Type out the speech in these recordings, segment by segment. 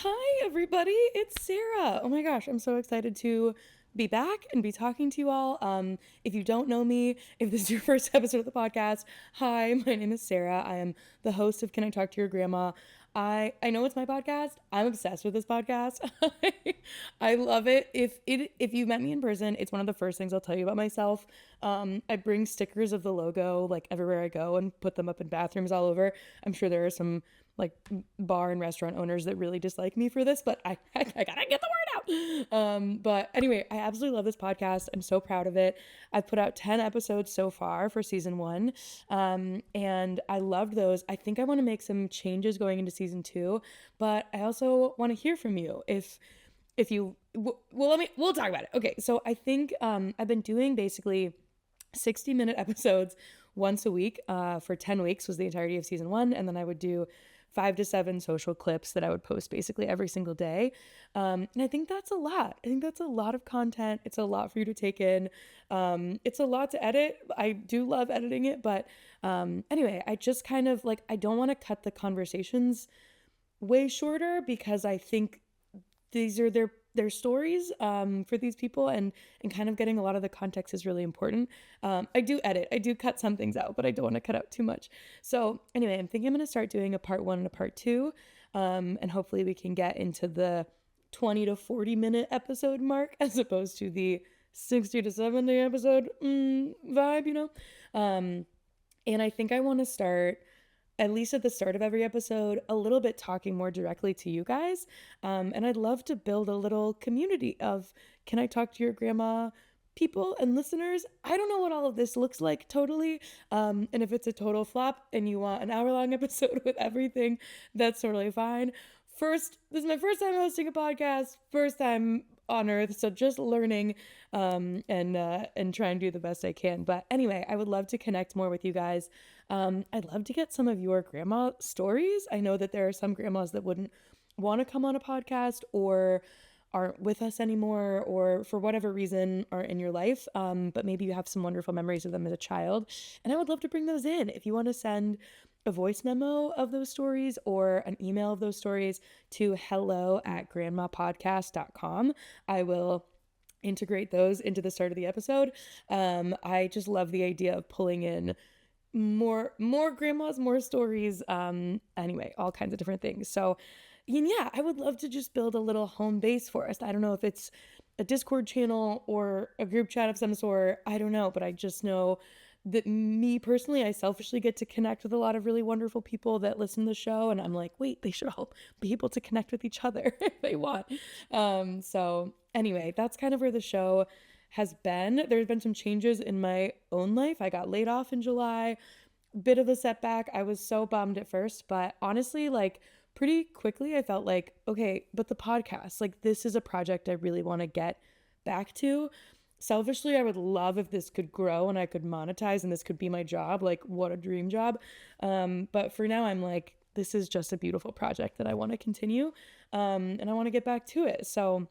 Hi, everybody. It's Sarah. Oh my gosh, I'm so excited to be back and be talking to you all. If you don't know me, if this is your first episode of the podcast, hi, my name is Sarah. I am the host of Can I Talk to Your Grandma? I know it's my podcast. I'm obsessed with this podcast. I love it. If you met me in person, it's one of the first things I'll tell you about myself. I bring stickers of the logo like everywhere I go and put them up in bathrooms all over. I'm sure there are some like bar and restaurant owners that really dislike me for this, but I gotta get the word out. But anyway, I absolutely love this podcast. I'm so proud of it. I've put out 10 episodes so far for season 1. And I loved those. I think I want to make some changes going into season 2, but I also want to hear from you. If you, well, we'll talk about it. Okay. So I think, I've been doing basically 60-minute episodes once a week, for 10 weeks was the entirety of season 1. And then I would do 5 to 7 social clips that I would post basically every single day. And I think that's a lot. I think that's a lot of content. It's a lot for you to take in. It's a lot to edit. I do love editing it, but anyway, I just kind of like, I don't want to cut the conversations way shorter because I think these are their stories for these people, and kind of getting a lot of the context is really important. I do edit, I do cut some things out, but I don't want to cut out too much. So anyway, I'm thinking I'm going to start doing a part 1 and a part 2, and hopefully we can get into the 20 to 40 minute episode mark as opposed to the 60 to 70 episode vibe, you know. And I think I want to start, at least at the start of every episode, a little bit talking more directly to you guys. And I'd love to build a little community of Can I Talk to Your Grandma people and listeners. I don't know what all of this looks like totally. And if it's a total flop and you want an hour-long episode with everything, that's totally fine. This is my first time hosting a podcast, first time on earth, so just learning and try and do the best I can. But anyway, I would love to connect more with you guys. I'd love to get some of your grandma stories. I know that there are some grandmas that wouldn't want to come on a podcast or aren't with us anymore, or for whatever reason are in your life, but maybe you have some wonderful memories of them as a child, and I would love to bring those in. If you want to send a voice memo of those stories or an email of those stories to hello@grandmapodcast.com, I will integrate those into the start of the episode. I just love the idea of pulling in more grandmas, more stories, anyway, all kinds of different things. So yeah, I would love to just build a little home base for us. I don't know if it's a Discord channel or a group chat of some sort. I don't know, but I just know that me personally, I selfishly get to connect with a lot of really wonderful people that listen to the show. And I'm like, wait, they should all be able to connect with each other if they want. So anyway, that's kind of where the show has been. There's been some changes in my own life. I got laid off in July, bit of a setback. I was so bummed at first, but honestly, like pretty quickly I felt like, okay, but the podcast, like this is a project I really want to get back to. Selfishly, I would love if this could grow and I could monetize and this could be my job. Like, what a dream job. But for now, I'm like, this is just a beautiful project that I want to continue. And I want to get back to it. So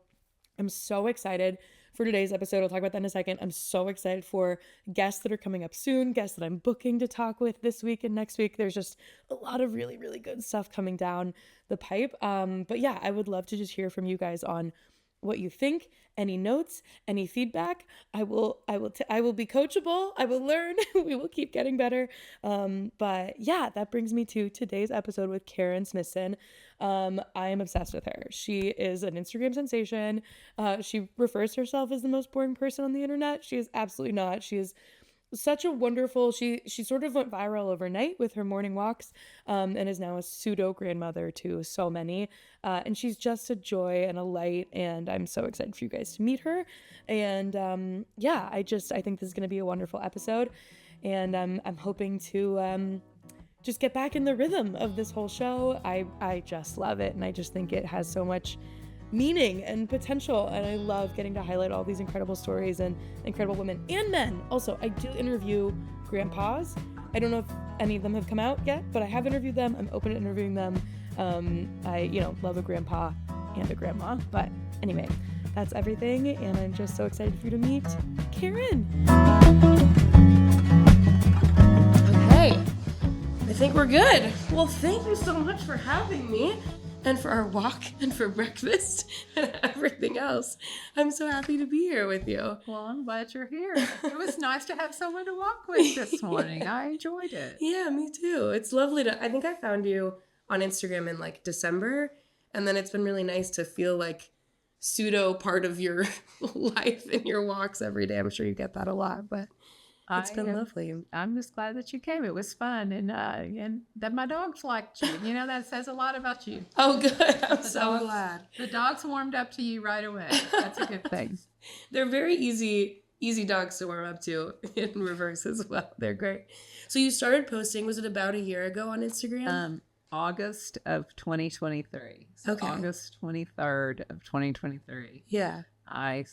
I'm so excited for today's episode. I'll talk about that in a second. I'm so excited for guests that are coming up soon, guests that I'm booking to talk with this week and next week. There's just a lot of really, really good stuff coming down the pipe. But yeah, I would love to just hear from you guys on what you think, any notes, any feedback. I will be coachable. I will learn. We will keep getting better. But yeah, that brings me to today's episode with Karen Smithson. I am obsessed with her. She is an Instagram sensation. She refers to herself as the most boring person on the internet. She is absolutely not. She is such a wonderful, she sort of went viral overnight with her morning walks, and is now a pseudo grandmother to so many, and she's just a joy and a light, and I'm so excited for you guys to meet her. And yeah, I think this is going to be a wonderful episode, and I'm hoping to just get back in the rhythm of this whole show. I just love it, and I just think it has so much meaning and potential, and I love getting to highlight all these incredible stories and incredible women and men. Also, I do interview grandpas. I don't know if any of them have come out yet, but I have interviewed them. I'm open to interviewing them. I love a grandpa and a grandma. But anyway, that's everything, and I'm just so excited for you to meet Karen. Okay, I think we're good. Well, thank you so much for having me. and for our walk and for breakfast and everything else. I'm so happy to be here with you. Well, I'm glad you're here. It was nice to have someone to walk with this morning. Yeah. I enjoyed it. Yeah, me too. It's lovely to, I think I found you on Instagram in like December, and then it's been really nice to feel like pseudo part of your life and your walks every day. I'm sure you get that a lot, but it's been lovely. I'm just glad that you came. It was fun, and that my dogs liked you. You know, that says a lot about you. Oh, good. I'm so glad. The dogs warmed up to you right away. That's a good thing. They're very easy dogs to warm up to in reverse as well. They're great. So you started posting, was it about a year ago on Instagram? August of 2023. So Okay. August 23rd of 2023. Yeah. I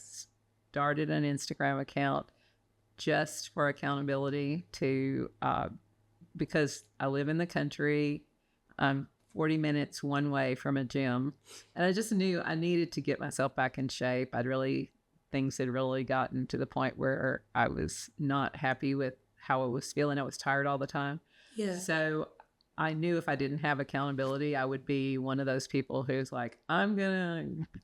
started an Instagram account just for accountability to, because I live in the country. I'm 40 minutes one way from a gym. And I just knew I needed to get myself back in shape. Things had really gotten to the point where I was not happy with how I was feeling. I was tired all the time. Yeah. So I knew if I didn't have accountability, I would be one of those people who's like, I'm going to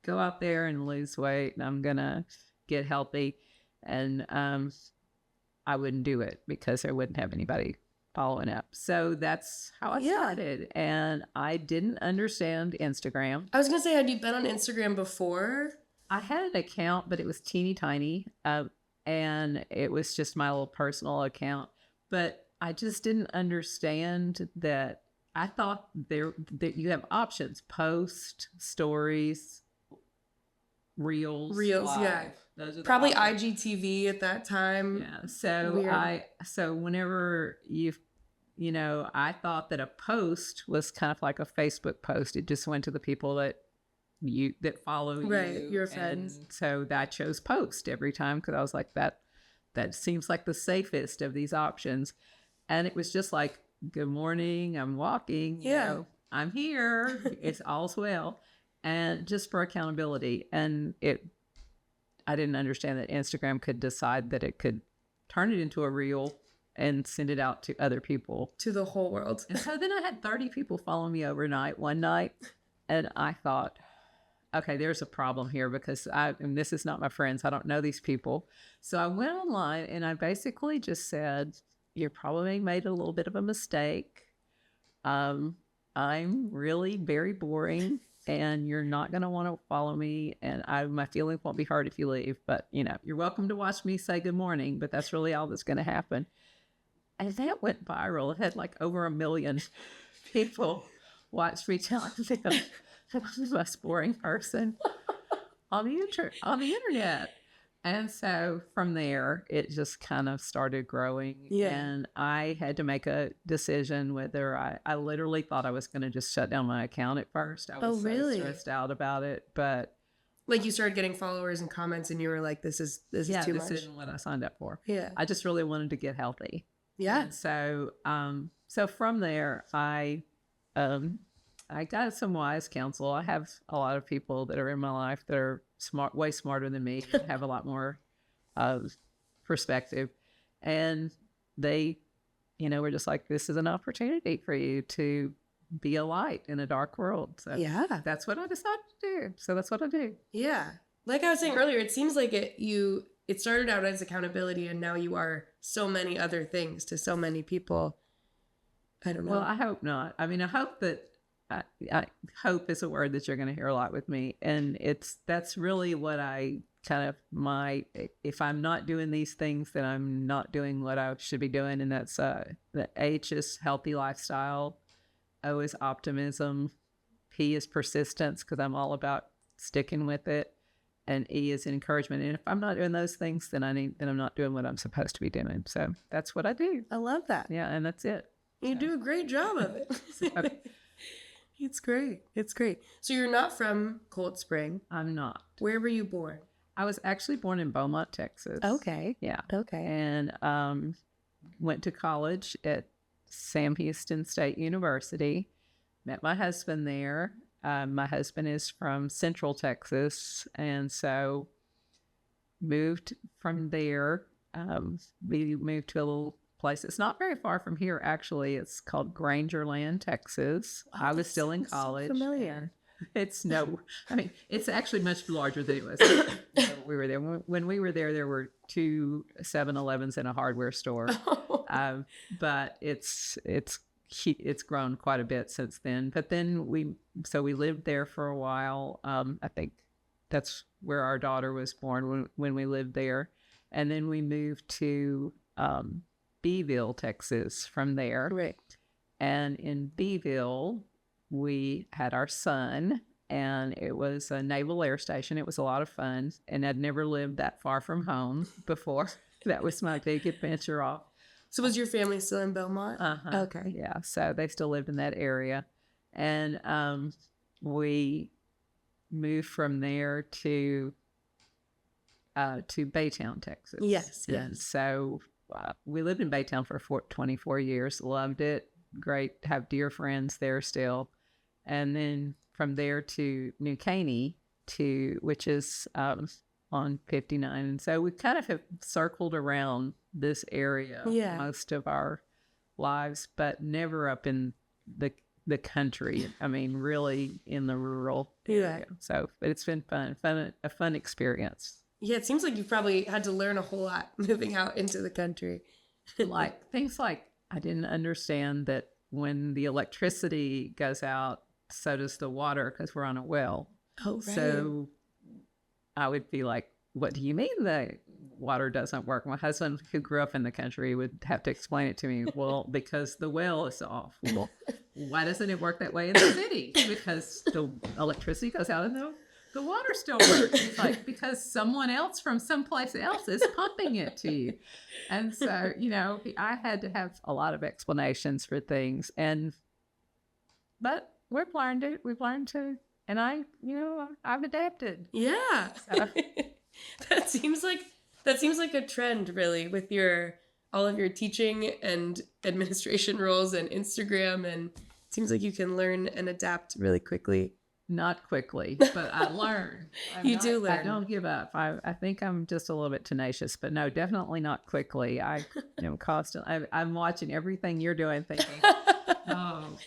go out there and lose weight and I'm going to get healthy. And I wouldn't do it because I wouldn't have anybody following up. So that's how I started. And I didn't understand Instagram. I was going to say, had you been on Instagram before? I had an account, but it was teeny tiny. And it was just my little personal account. But I just didn't understand that. I thought that you have options: post, stories, reels, live. Yeah. Those are probably IGTV at that time. Yeah. So whenever I thought that a post was kind of like a Facebook post. It just went to the people that follow you. Right, your friends. So I chose post every time because I was like, that seems like the safest of these options. And it was just like, good morning, I'm walking, I'm here, it's all's well. And just for accountability. And I didn't understand that Instagram could decide that it could turn it into a reel and send it out to other people. To the whole world. And so then I had 30 people follow me overnight one night. And I thought, okay, there's a problem here because and this is not my friends. I don't know these people. So I went online and I basically just said, you probably made a little bit of a mistake. I'm really very boring and you're not going to want to follow me. And my feelings won't be hurt if you leave, but you're welcome to watch me say good morning, but that's really all that's going to happen. And that went viral. It had like over 1 million people watch me tell them I'm the most boring person on the internet. And so from there, it just kind of started growing. Yeah. And I had to make a decision whether I literally thought I was going to just shut down my account at first. I was so stressed out about it. But like you started getting followers and comments and you were like, this is too much. This isn't what I signed up for. Yeah. I just really wanted to get healthy. Yeah. And so from there, I got some wise counsel. I have a lot of people that are in my life that are way smarter than me, have a lot more perspective. And they, were just like, this is an opportunity for you to be a light in a dark world. So that's what I decided to do. So that's what I do. Yeah. Like I was saying earlier, it seems like it started out as accountability and now you are so many other things to so many people. I don't know. Well, I hope not. I mean, I hope that I hope is a word that you're going to hear a lot with me. And that's really what I kind of if I'm not doing these things, then I'm not doing what I should be doing. And that's, the H is healthy lifestyle. O is optimism. P is persistence, because I'm all about sticking with it. And E is encouragement. And if I'm not doing those things, then I'm not doing what I'm supposed to be doing. So that's what I do. I love that. Yeah. And that's it. You do a great job of it. It's great. It's great. So you're not from Cold Spring. I'm not. Where were you born? I was actually born in Beaumont, Texas. Okay. Yeah. Okay. And went to college at Sam Houston State University. Met my husband there. My husband is from Central Texas. And so moved from there. We moved to a little place. It's not very far from here, actually. It's called Grangerland, Texas. I was still in college. So familiar. It's no, I mean, it's actually much larger than it was. We were there. When we were there were 2 7-Elevens and a hardware store. But it's grown quite a bit since then. But then we lived there for a while. I think that's where our daughter was born when we lived there. And then we moved to Beeville, Texas from there. Right. And in Beeville, we had our son, and it was a naval air station. It was a lot of fun, and I'd never lived that far from home before. That was my big adventure off. So was your family still in Beaumont? Uh-huh. Okay. Yeah, so they still lived in that area. And we moved from there to Baytown, Texas. Yes. And so we lived in Baytown for 24 years. Loved it. Great. Have dear friends there still. And then from there to New Caney, which is on 59. And so we kind of have circled around this area most of our lives, but never up in the country. I mean, really in the rural area. So, but it's been a fun experience. Yeah, it seems like you probably had to learn a whole lot moving out into the country. Like things like I didn't understand that when the electricity goes out, so does the water because we're on a well. Oh, right. So I would be like, what do you mean the water doesn't work? My husband, who grew up in the country, would have to explain it to me. Well, because the well is off. Well, why doesn't it work that way in the city? Because the electricity goes out and the water still works. It's like, because someone else from someplace else is pumping it to you. And so, I had to have a lot of explanations for things. But we've learned to, and I've adapted. Yeah. So. That seems like a trend, really, with all of your teaching and administration roles and Instagram, and it seems like you can learn and adapt really quickly. Not quickly, but I learn. Do learn. I don't give up. I think I'm just a little bit tenacious, but no, definitely not quickly. Constantly. I'm watching everything you're doing, thinking, oh,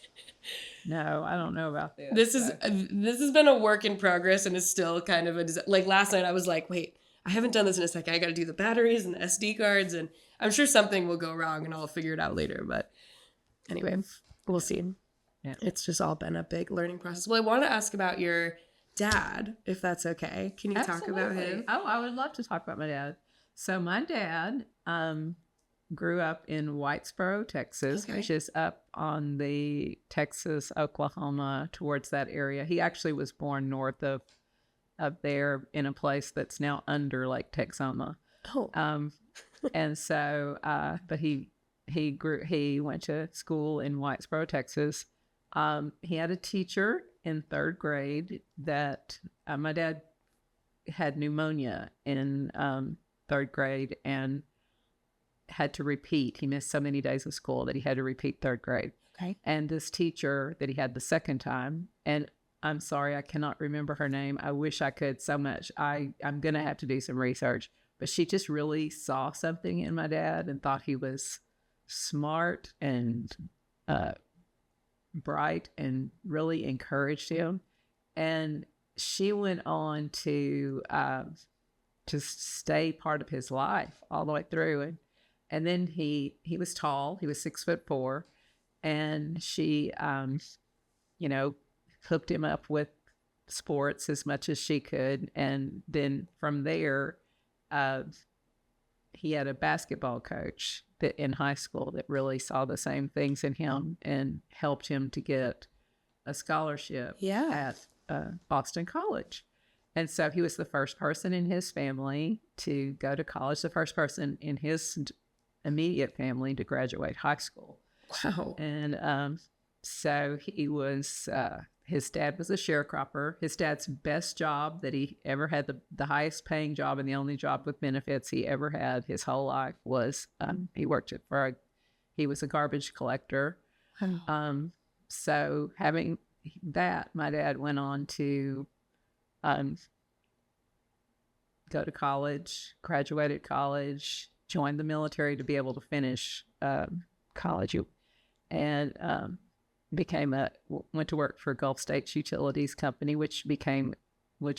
no, I don't know about this. This has been a work in progress, and is still kind of like last night. I was like, wait, I haven't done this in a second. I got to do the batteries and the SD cards, and I'm sure something will go wrong, and I'll figure it out later. But anyway, we'll see. Yeah. It's just all been a big learning process. Well, I want to ask about your dad, if that's okay. Can you talk about him? Oh, I would love to talk about my dad. So my dad grew up in Whitesboro, Texas, which is up on the Texas, Oklahoma, towards that area. He actually was born north of there in a place that's now under Lake Texoma. Oh. And so, but he went to school in Whitesboro, Texas. He had a teacher in 3rd grade that my dad had pneumonia in 3rd grade and had to repeat. He missed so many days of school that he had to repeat 3rd grade. Okay. And this teacher that he had the second time, and I'm sorry, I cannot remember her name. I wish I could so much. I'm going to have to do some research. But she just really saw something in my dad and thought he was smart and bright and really encouraged him. And she went on to stay part of his life all the way through. And then he was tall. He was 6'4", and she, hooked him up with sports as much as she could. And then from there, he had a basketball coach that in high school that really saw the same things in him and helped him to get a scholarship at Boston College. And so he was the first person in his family to go to college, the first person in his immediate family to graduate high school. Wow. And so he was, his dad was a sharecropper. His dad's best job that he ever had, the highest paying job and the only job with benefits he ever had his whole life was, he worked he was a garbage collector. So having that, my dad went on to go to college, graduated college, joined the military to be able to finish college, and went to work for Gulf States Utilities Company, which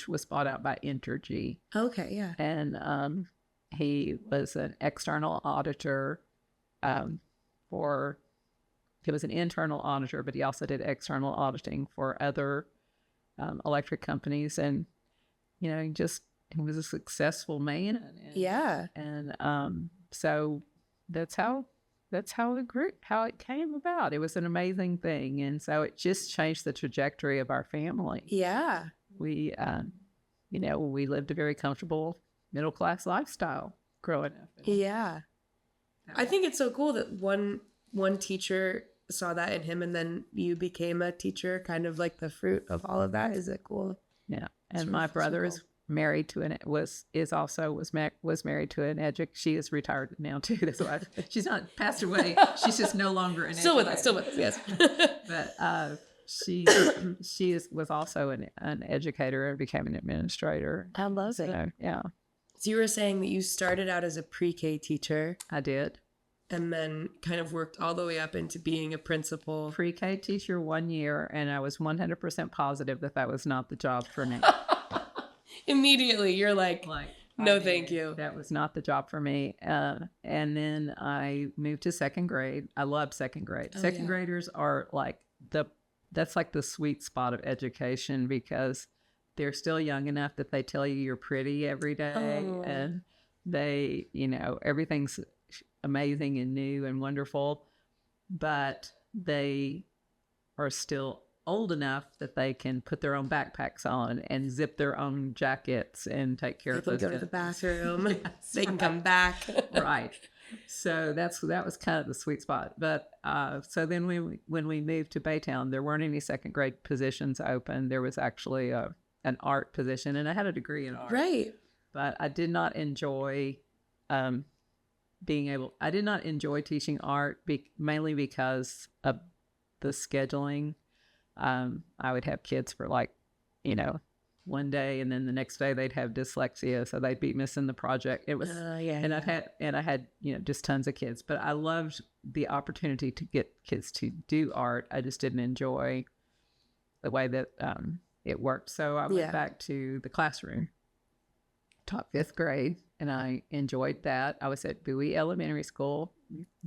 was bought out by Entergy. Okay, yeah. And he was an external auditor he was an internal auditor, but he also did external auditing for other electric companies. And, he was a successful man. And so that's how it grew, how it came about. It was an amazing thing. And so it just changed the trajectory of our family. Yeah. We, we lived a very comfortable middle-class lifestyle growing up. Yeah. I think it's so cool that one teacher saw that in him, and then you became a teacher, kind of like the fruit of all of that. Is it cool? Yeah. And my brother is married to was married to an she is retired now too. That's why she's not passed away. She's just no longer an still with us, yes. But was also an educator and became an administrator. I love it. Yeah. So you were saying that you started out as a pre-K teacher. I did. And then kind of worked all the way up into being a principal. Pre-K teacher 1 year, and I was 100% positive that was not the job for me. Immediately, you're like no, thank you. That was not the job for me. And then I moved to second grade. I love second grade. Second graders are that's like the sweet spot of education, because they're still young enough that they tell you you're pretty every day. And they, everything's amazing and new and wonderful, but they are still old enough that they can put their own backpacks on and zip their own jackets and take care of those. Go to the bathroom. Yes, they can come back. Right. So that was kind of the sweet spot. But so then when we moved to Baytown, there weren't any second grade positions open. There was actually an art position, and I had a degree in art. Right. But I did not enjoy I did not enjoy teaching art mainly because of the scheduling. I would have kids for one day, and then the next day they'd have dyslexia, so they'd be missing the project. It was, I had just tons of kids, but I loved the opportunity to get kids to do art. I just didn't enjoy the way that it worked. So I went back to the classroom, taught 5th grade, and I enjoyed that. I was at Bowie Elementary School.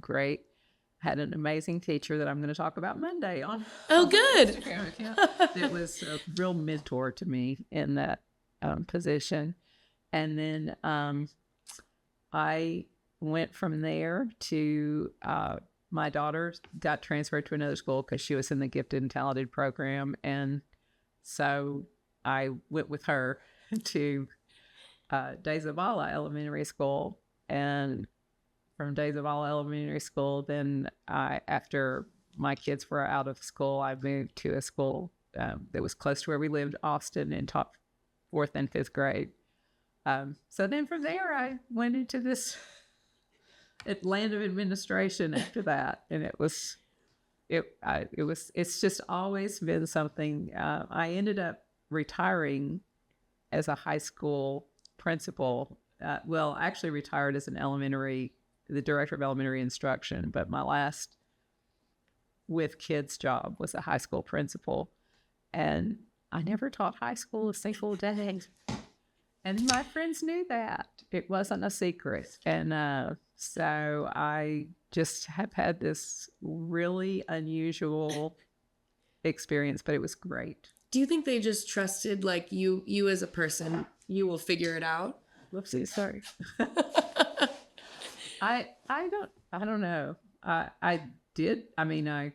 Great. Had an amazing teacher that I'm going to talk about Monday on. Oh, good. It was a real mentor to me in that position. And then I went from there to my daughter got transferred to another school because she was in the gifted and talented program. And so I went with her to Days of Allah Elementary School. And from Days of Allah Elementary School, then after my kids were out of school, I moved to a school that was close to where we lived, Austin, and taught 4th and 5th grade. So then from there, I went into this land of administration after that, and it's just always been something. I ended up retiring as a high school principal. I actually retired as the director of elementary instruction, but my last with kids job was a high school principal, and I never taught high school a single day. And my friends knew that. It wasn't a secret. And so I just have had this really unusual experience, but it was great. Do you think they just trusted, you as a person, you will figure it out? Whoopsie, sorry. I don't know. I did. I mean, I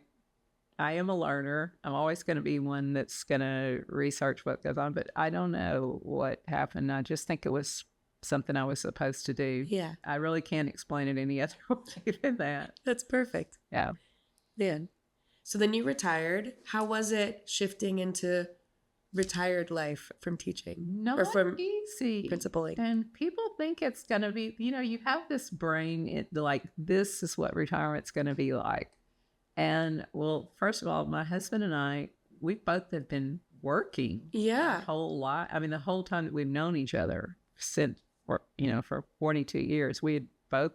am a learner. I'm always going to be one that's going to research what goes on, but I don't know what happened. I just think it was something I was supposed to do. Yeah. I really can't explain it any other way than that. That's perfect. Yeah. Then. So then you retired. How was it shifting into retired life from teaching? Not or from easy. Principaling. And people think it's going to be, you have this brain, this is what retirement's going to be like. And well, first of all, my husband and I, we both have been working. Yeah. Our whole life. I mean, the whole time that we've known each other for 42 years, we had both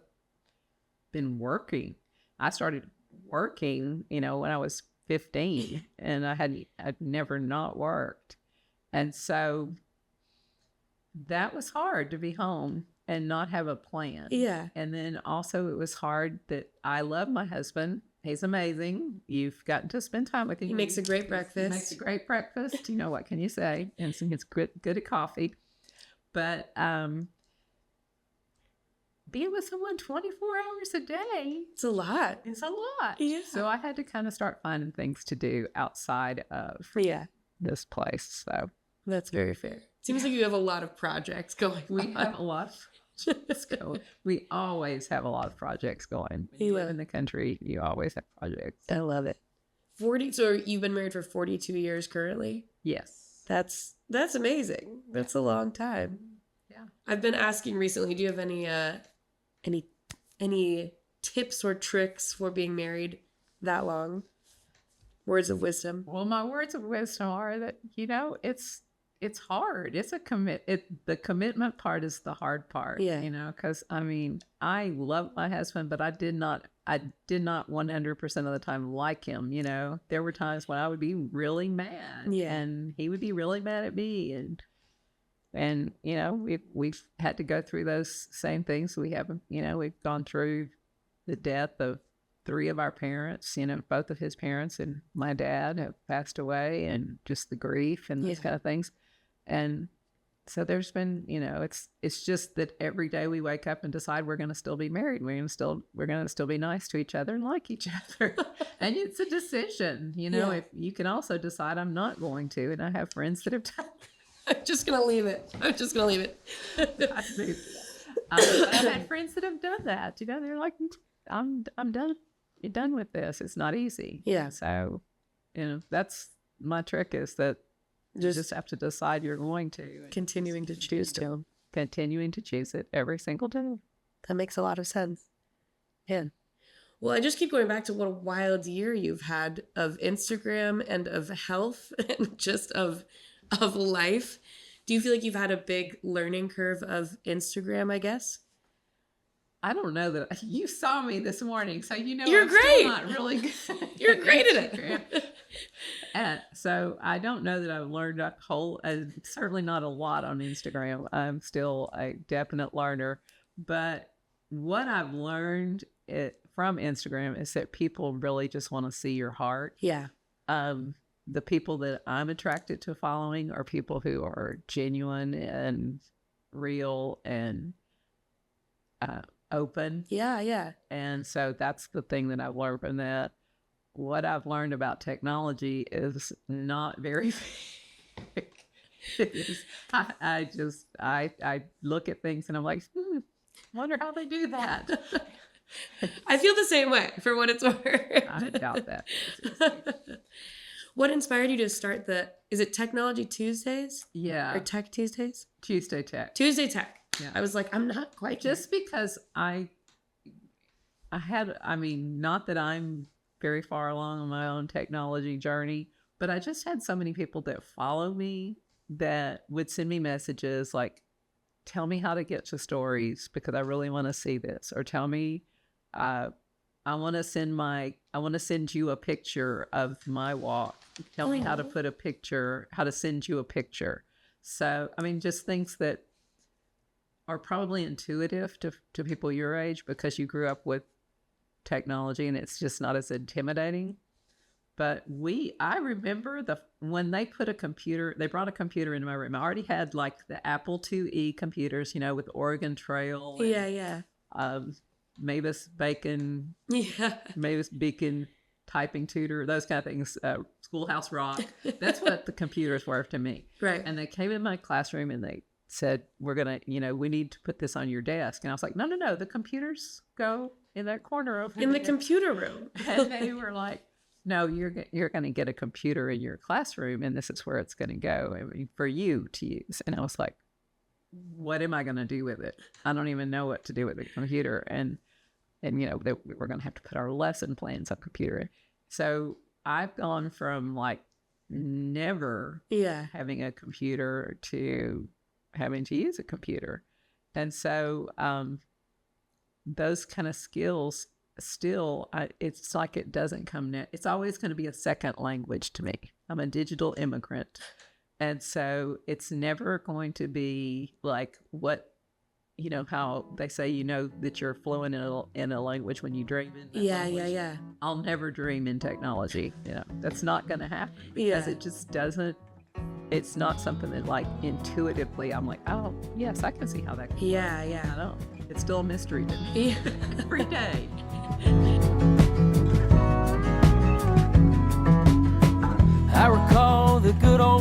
been working. I started working, when I was 15, and I'd never not worked. And so that was hard to be home and not have a plan. Yeah. And then also it was hard that I love my husband. He's amazing. You've gotten to spend time with him. He makes a great He breakfast. makes a great breakfast. What can you say? And so he's good at coffee. But being with someone 24 hours a day, It's a lot. it's a lot. Yeah. So I had to kind of start finding things to do outside of Yeah. this place. So That's very fair. Seems like you have a lot of projects going we on. have a lot of projects going. We always have a lot of projects going. When you live in the country, you always have projects. I love it. 40. So you've been married for 42 years currently? Yes. That's amazing. That's a long time. Yeah. I've been asking recently, do you have any tips or tricks for being married that long? Words of wisdom. Well, my words of wisdom are that, it's hard. It's a the commitment part is the hard part. Yeah. Because I love my husband, but I did not 100% of the time like him. There were times when I would be really mad, and he would be really mad at me, and we've had to go through those same things. We've gone through the death of 3 of our parents. Both of his parents and my dad have passed away, and just the grief and those kind of things. And so there's been, it's just that every day we wake up and decide we're going to still be married. We're going to still be nice to each other and like each other. And it's a decision, if you can also decide I'm not going to. And I have friends that have done. I'm just going to leave it. I've had friends that have done that. They're like, I'm done. You're done with this. It's not easy. Yeah. So, that's my trick, is that you just have to decide you're going to. Continuing to choose to. Continuing to choose it every single day. That makes a lot of sense. Yeah. Well, I just keep going back to what a wild year you've had of Instagram and of health and just of life. Do you feel like you've had a big learning curve of Instagram, I guess? I don't know that you saw me this morning, so you're I'm great. Still not really good. You're great at it. And so I don't know that I've learned a whole, certainly not a lot on Instagram. I'm still a definite learner, but what I've learned from Instagram is that people really just want to see your heart. Yeah. The people that I'm attracted to following are people who are genuine and real and open. Yeah. And so that's the thing that I've learned from that. What I've learned about technology is not very I look at things and I'm like, wonder how they do that. I feel the same way, for what it's worth. I doubt that. What inspired you to start is it Technology Tuesdays? Yeah. Or Tech Tuesdays? Tuesday Tech. Tuesday Tech. Yeah. I was like, I'm not quite just because not that I'm very far along on my own technology journey, but I just had so many people that follow me that would send me messages like, tell me how to get to stories because I really want to see this, or tell me, I want to send you a picture of my walk. Tell me how to how to send you a picture. So, just things that are probably intuitive to people your age because you grew up with technology and it's just not as intimidating. But I remember when they brought a computer into my room. I already had like the Apple IIe computers, with Oregon Trail. Yeah. Mavis Bacon. Yeah. Mavis Beacon typing tutor, those kind of things. Schoolhouse Rock. That's what the computers were to me. Right. And they came in my classroom and they said, we're going to, we need to put this on your desk. And I was like, no, the computers go in that corner over in there. The computer room. And they were like, no, you're going to get a computer in your classroom and this is where it's going to go for you to use. And I was like, what am I going to do with it? I don't even know what to do with the computer. And we're going to have to put our lesson plans on computer. So I've gone from like never having a computer to having to use a computer. And so those kind of skills still, it's like it doesn't come it's always going to be a second language to me. I'm a digital immigrant, and so it's never going to be like what, how they say, that you're fluent in a language when you dream in that language. Yeah. I'll never dream in technology. That's not going to happen because it just doesn't. It's not something that, like, intuitively I'm like, oh yes, I can see how that can work. I know it's still a mystery to me every day. I recall the good old